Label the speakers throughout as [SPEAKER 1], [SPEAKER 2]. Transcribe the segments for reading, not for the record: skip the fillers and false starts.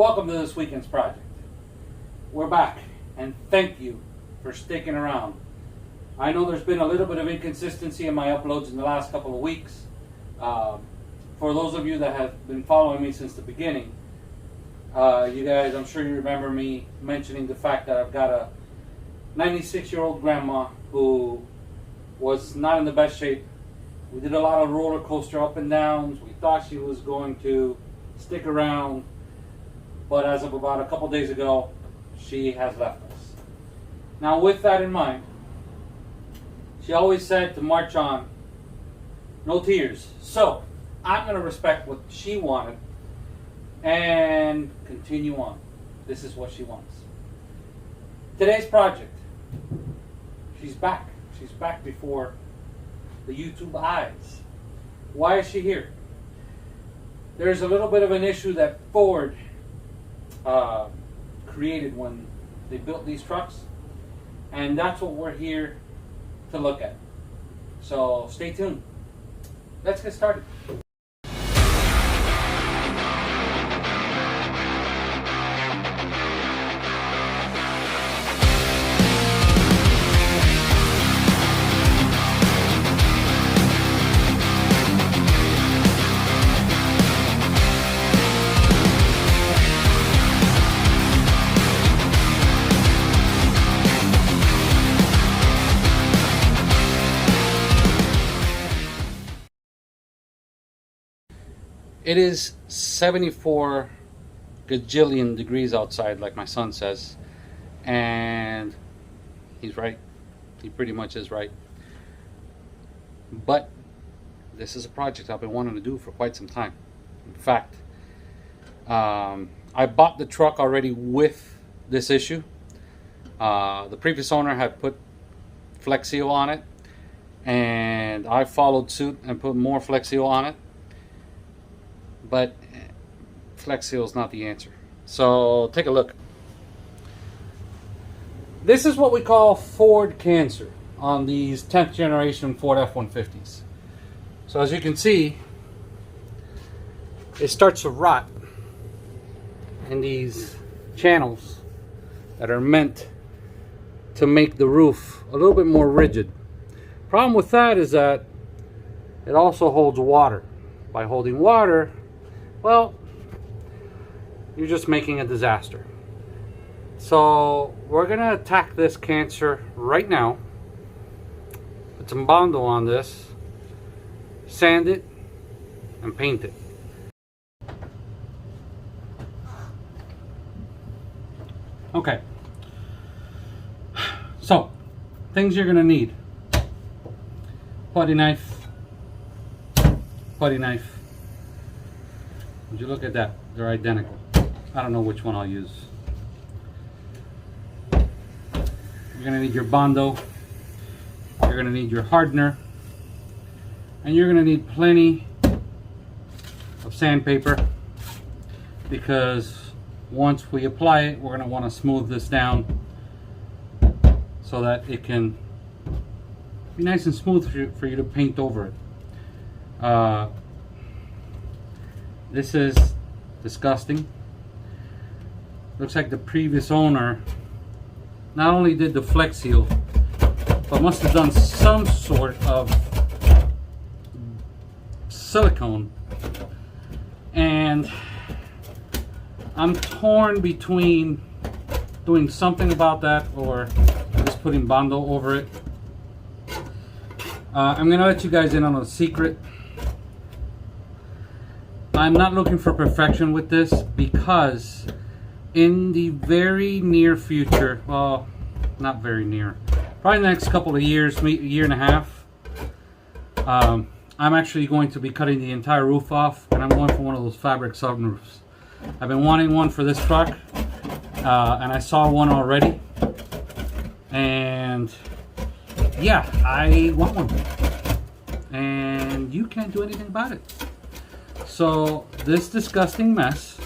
[SPEAKER 1] Welcome to this weekend's project. We're back, and thank you for sticking around. I know there's been a little bit of inconsistency in my uploads in the last couple of weeks. For those of you that have been following me since the beginning, you guys, I'm sure you remember me mentioning the fact that I've got a 96-year-old grandma who was not in the best shape. We did a lot of roller coaster up and downs. We thought she was going to stick around, but as of about a couple days ago, she has left us. Now, with that in mind, she always said to march on, no tears. So I'm going to respect what she wanted and continue on. This is what she wants. Today's project, she's back. She's back before the YouTube eyes. Why is she here? There's a little bit of an issue that Ford created when they built these trucks, and that's what we're here to look at. So stay tuned. Let's get started. It is 74 gajillion degrees outside, like my son says, and he's right. He pretty much is right. But this is a project I've been wanting to do for quite some time. In fact, I bought the truck already with this issue. The previous owner had put Flex Seal on it, and I followed suit and put more Flex Seal on it. But Flex Seal is not the answer. So take a look. This is what we call Ford cancer on these 10th generation Ford F-150s. So as you can see, it starts to rot in these channels that are meant to make the roof a little bit more rigid. Problem with that is that it also holds water. By holding water, well, you're just making a disaster. So we're gonna attack this cancer right now. Put some Bondo on this, sand it, and paint it. Okay. So, things you're gonna need: putty knife, putty knife. Would you look at that? They're identical. I don't know which one I'll use. You're going to need your Bondo. You're going to need your hardener. And you're going to need plenty of sandpaper, because once we apply it, we're going to want to smooth this down so that it can be nice and smooth for you to paint over it. This is disgusting. Looks like the previous owner not only did the Flex Seal, but must have done some sort of silicone. And I'm torn between doing something about that or just putting Bondo over it. I'm gonna let you guys in on a secret. I'm not looking for perfection with this, because in the very near future, well, not very near, probably the next couple of years, maybe a year and a half, I'm actually going to be cutting the entire roof off, and I'm going for one of those fabric sunroofs. I've been wanting one for this truck, and I saw one already, and yeah, I want one, and you can't do anything about it. So this disgusting mess,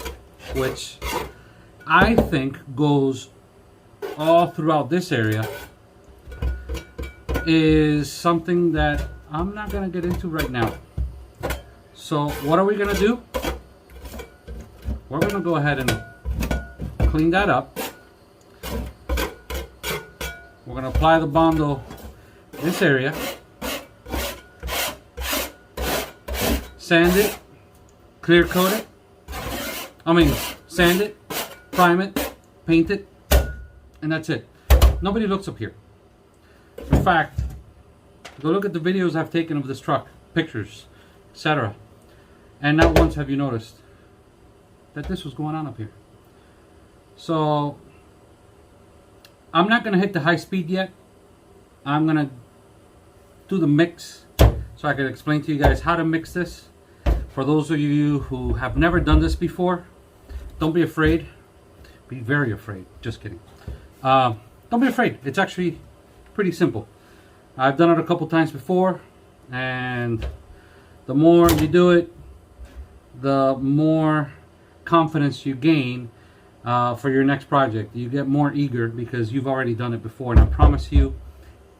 [SPEAKER 1] which I think goes all throughout this area, is something that I'm not going to get into right now. So what are we going to do? We're going to go ahead and clean that up. We're going to apply the Bondo this area. Sand it, clear coat it. Sand it, prime it, paint it, and that's it. Nobody looks up here. In fact, go look at the videos I've taken of this truck, pictures, etc. And not once have you noticed that this was going on up here. So, I'm not going to hit the high speed yet. I'm going to do the mix so I can explain to you guys how to mix this. For those of you who have never done this before, don't be afraid. Be very afraid. Just kidding. Don't be afraid. It's actually pretty simple. I've done it a couple times before, and the more you do it, the more confidence you gain for your next project. You get more eager because you've already done it before, and I promise you,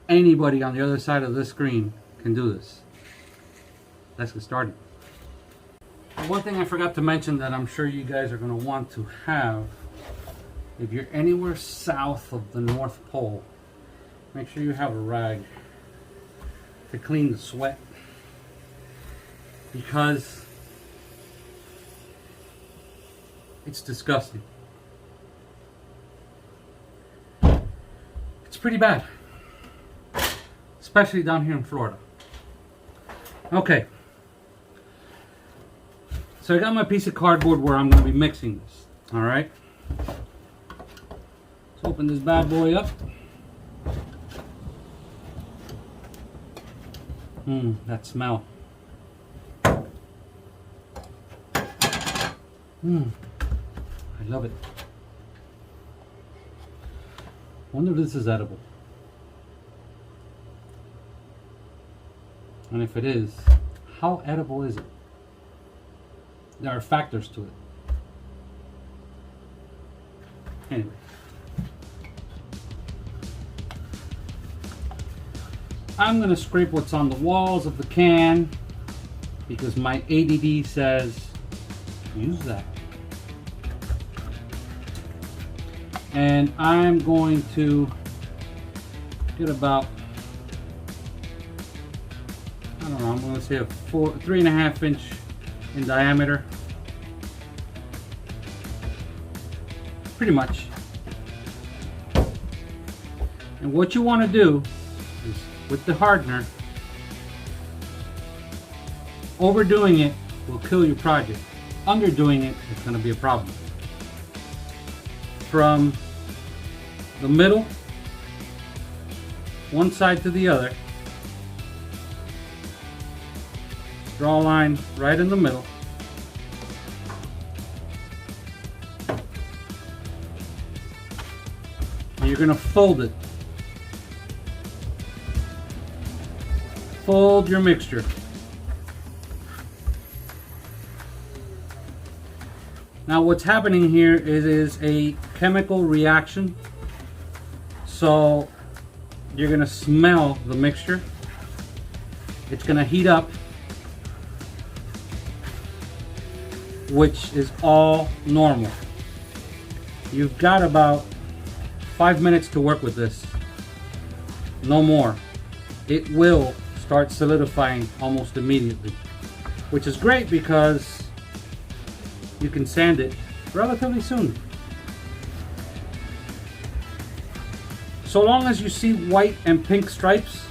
[SPEAKER 1] anybody on the other side of this screen can do this. Let's get started. One thing I forgot to mention that I'm sure you guys are going to want to have, if you're anywhere south of the North Pole, make sure you have a rag to clean the sweat, because it's disgusting. It's pretty bad, especially down here in Florida. Okay. So I got my piece of cardboard where I'm going to be mixing this. Alright. Let's open this bad boy up. That smell. I love it. Wonder if this is edible. And if it is, how edible is it? There are factors to it. Anyway. I'm going to scrape what's on the walls of the can because my ADD says use that. And I'm going to get about, I don't know, I'm going to say a 3.5 inch in diameter, pretty much. And what you want to do is, with the hardener, overdoing it will kill your project. Underdoing it is going to be a problem. From the middle, one side to the other, draw a line right in the middle. And you're going to fold it. Fold your mixture. Now what's happening here is a chemical reaction. So you're going to smell the mixture. It's going to heat up, which is all normal. You've got about 5 minutes to work with this, no more. It will start solidifying almost immediately, which is great because you can sand it relatively soon. So long as you see white and pink stripes,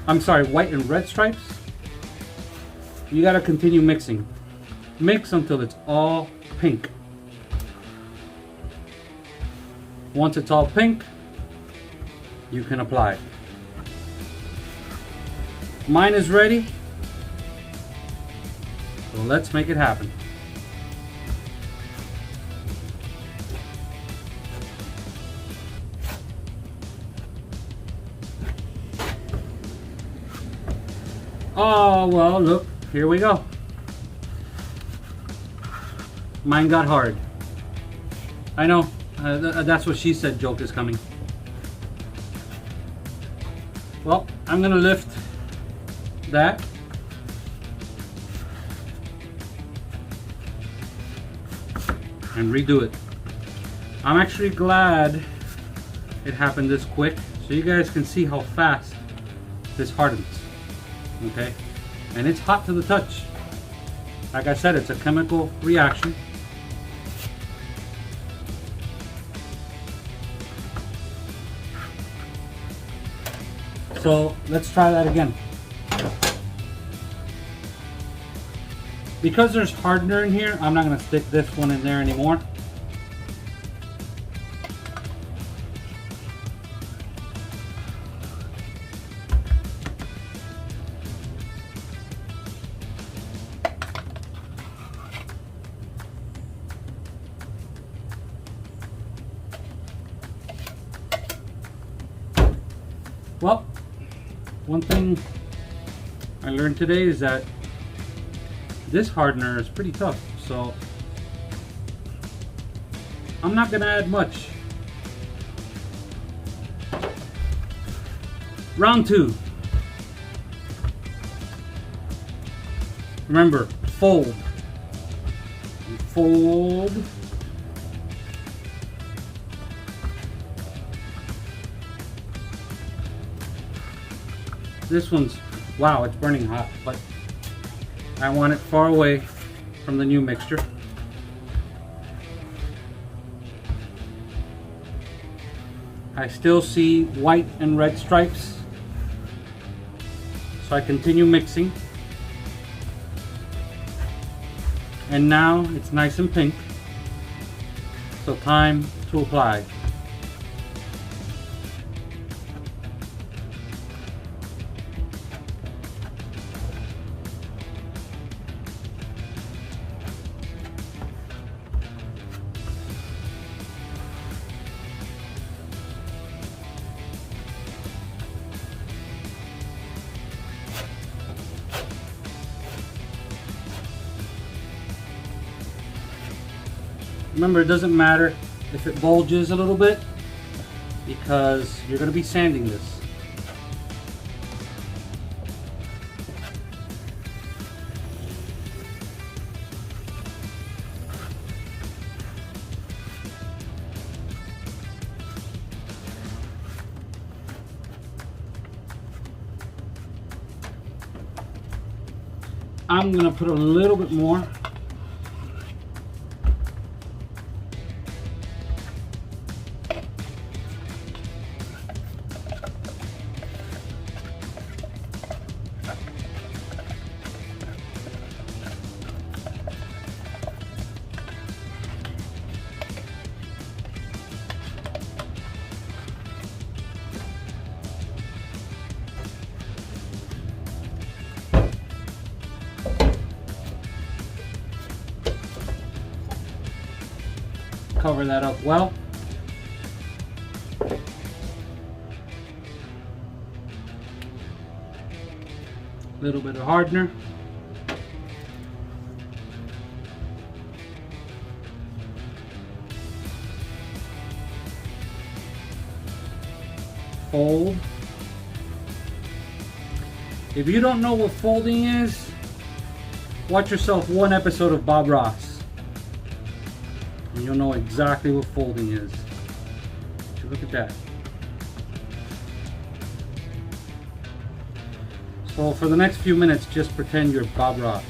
[SPEAKER 1] white and red stripes, you got to continue mixing. Mix until it's all pink. Once it's all pink, you can apply. Mine is ready, so let's make it happen. Oh, well, look, here we go. Mine got hard. I know, that's what she said, joke is coming. Well, I'm gonna lift that. And redo it. I'm actually glad it happened this quick, so you guys can see how fast this hardens. Okay, and it's hot to the touch. Like I said, it's a chemical reaction. So let's try that again. Because there's hardener in here, I'm not going to stick this one in there anymore. Well, one thing I learned today is that this hardener is pretty tough, so I'm not gonna add much. Round 2. Remember, fold. Fold. This one's, wow, it's burning hot, but I want it far away from the new mixture. I still see white and red stripes, so I continue mixing. And now it's nice and pink, so time to apply. Remember, it doesn't matter if it bulges a little bit because you're going to be sanding this. I'm going to put a little bit more. Cover that up well. A little bit of hardener. Fold. If you don't know what folding is, watch yourself one episode of Bob Ross. And you'll know exactly what folding is. So look at that. So for the next few minutes, just pretend you're Bob Ross.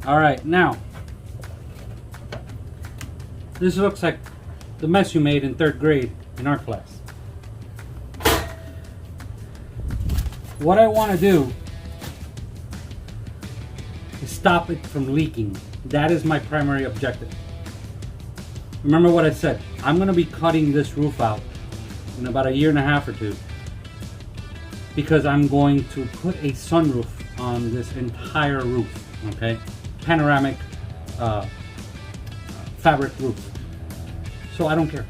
[SPEAKER 1] All right, now, this looks like the mess you made in 3rd grade in art class. What I want to do is stop it from leaking. That is my primary objective. Remember what I said, I'm going to be cutting this roof out in about 1.5 years or 2 because I'm going to put a sunroof on this entire roof, okay? Panoramic fabric roof. So I don't care.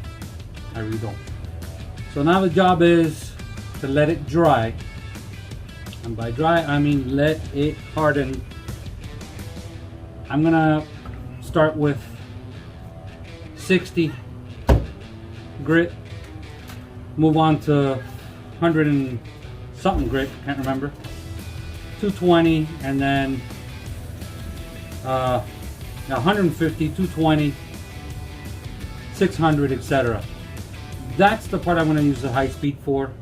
[SPEAKER 1] I really don't. So now the job is to let it dry. And by dry, I mean let it harden. I'm gonna start with 60 grit, move on to 100 and something grit, can't remember, 220, and then 150, 220, 600, etc. That's the part I'm going to use the high speed for.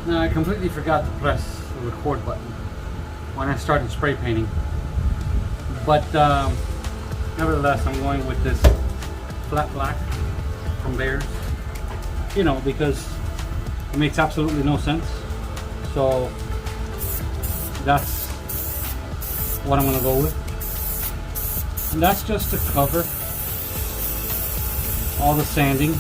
[SPEAKER 1] Now I completely forgot to press the record button when I started spray painting, but nevertheless I'm going with this flat black from Bears, you know, because it makes absolutely no sense. So that's what I'm going to go with, and that's just to cover all the sanding.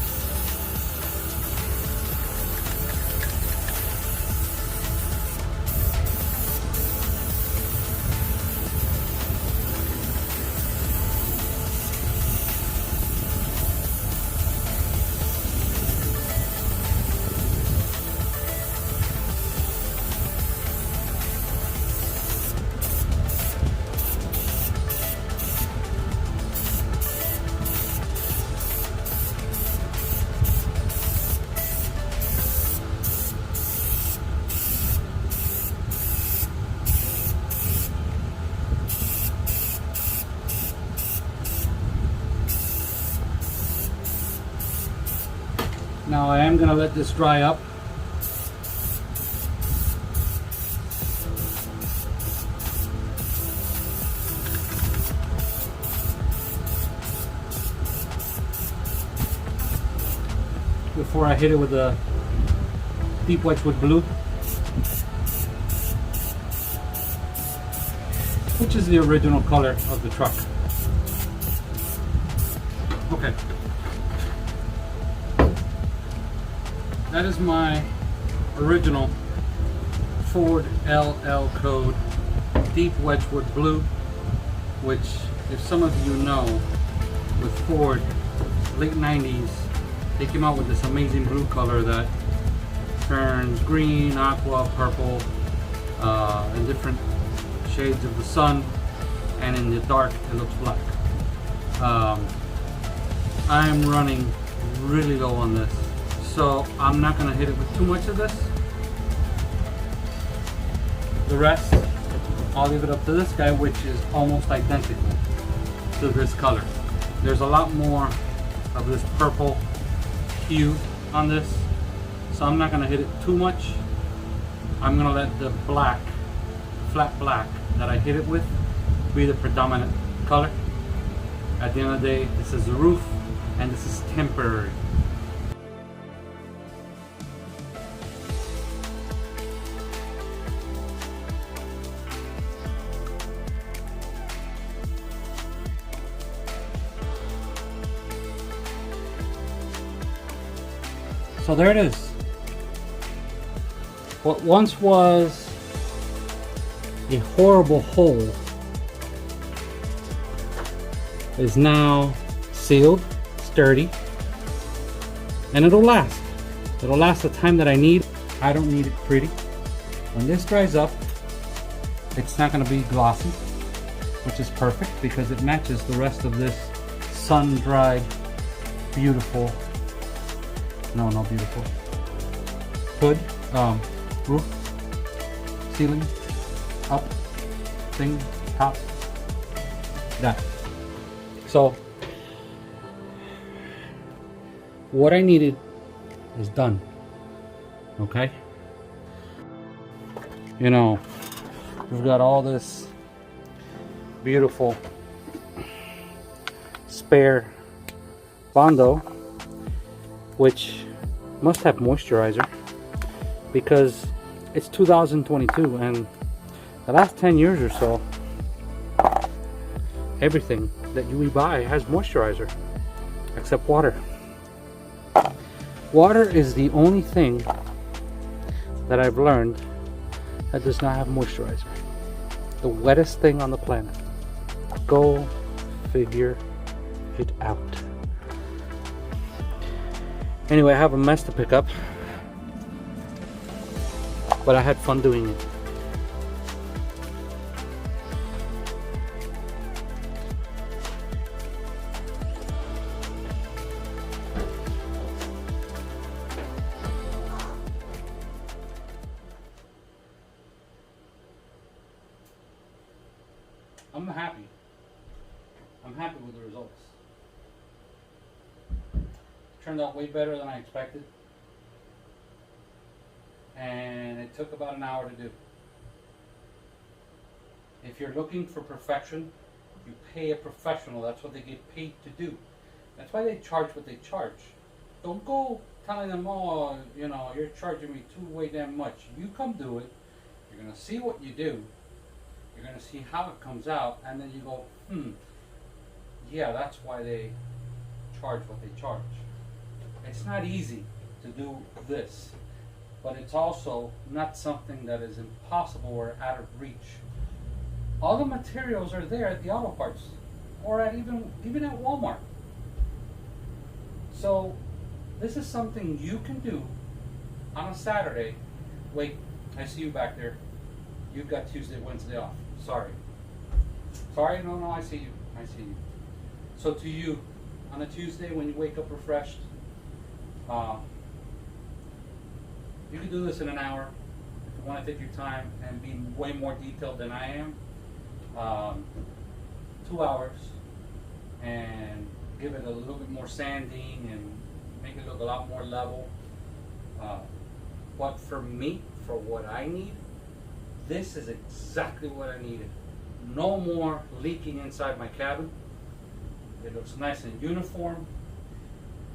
[SPEAKER 1] Now I am going to let this dry up. Before I hit it with the Deep Wedgewood blue, which is the original color of the truck. Okay. That is my original Ford LL code Deep Wedgewood blue, which, if some of you know, with Ford, late 90s, they came out with this amazing blue color that turns green, aqua, purple, in different shades of the sun, and in the dark it looks black. I'm running really low on this, so I'm not going to hit it with too much of this. The rest, I'll leave it up to this guy, which is almost identical to this color. There's a lot more of this purple hue on this, so I'm not going to hit it too much. I'm going to let the black, flat black that I hit it with, be the predominant color. At the end of the day, this is the roof, and this is temporary. So there it is. What once was a horrible hole is now sealed, sturdy, and it'll last. It'll last the time that I need. I don't need it pretty. When this dries up, it's not going to be glossy, which is perfect because it matches the rest of this sun-dried, beautiful, no, not beautiful, hood, roof, ceiling, up, thing, top, that. So what I needed is done. Okay, you know, we've got all this beautiful spare Bondo, which must have moisturizer because it's 2022 and the last 10 years or so, everything that we buy has moisturizer except water. Water is the only thing that I've learned that does not have moisturizer. The wettest thing on the planet. Go figure it out. Anyway, I have a mess to pick up, but I had fun doing it. I'm happy. I'm happy with the results. Turned out way better than I expected. And it took about an hour to do. If you're looking for perfection, you pay a professional. That's what they get paid to do. That's why they charge what they charge. Don't go telling them, oh, you know, you're charging me way damn much. You come do it. You're going to see what you do. You're going to see how it comes out, and then you go, yeah, that's why they charge what they charge. It's not easy to do this, but it's also not something that is impossible or out of reach. All the materials are there at the auto parts, or at even at Walmart. So this is something you can do on a Saturday. Wait, I see you back there. You've got Tuesday, Wednesday off. Sorry. Sorry, no, I see you. I see you. So to you, on a Tuesday when you wake up refreshed, you can do this in an hour. If you want to take your time and be way more detailed than I am, 2 hours, and give it a little bit more sanding and make it look a lot more level. But for me, for what I need, this is exactly what I needed. No more leaking inside my cabin. It looks nice and uniform,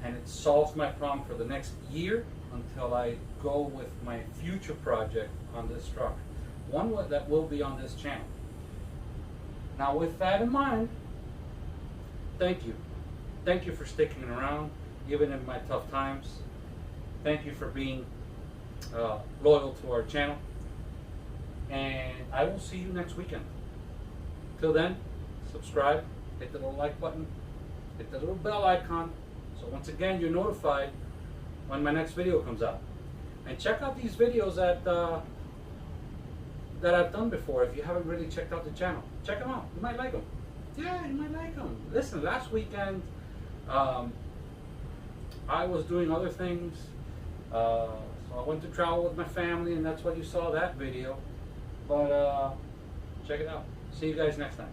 [SPEAKER 1] and it solves my problem for the next year until I go with my future project on this truck. One that will be on this channel. Now with that in mind, thank you. Thank you for sticking around, even in my tough times. Thank you for being loyal to our channel. And I will see you next weekend. Till then, subscribe, hit the little like button, hit the little bell icon, so once again you're notified when my next video comes out. And check out these videos that I've done before. If you haven't really checked out the channel, check them out. You might like them. Yeah, you might like them. Listen, last weekend I was doing other things. So I went to travel with my family, and that's why you saw that video. But check it out. See you guys next time.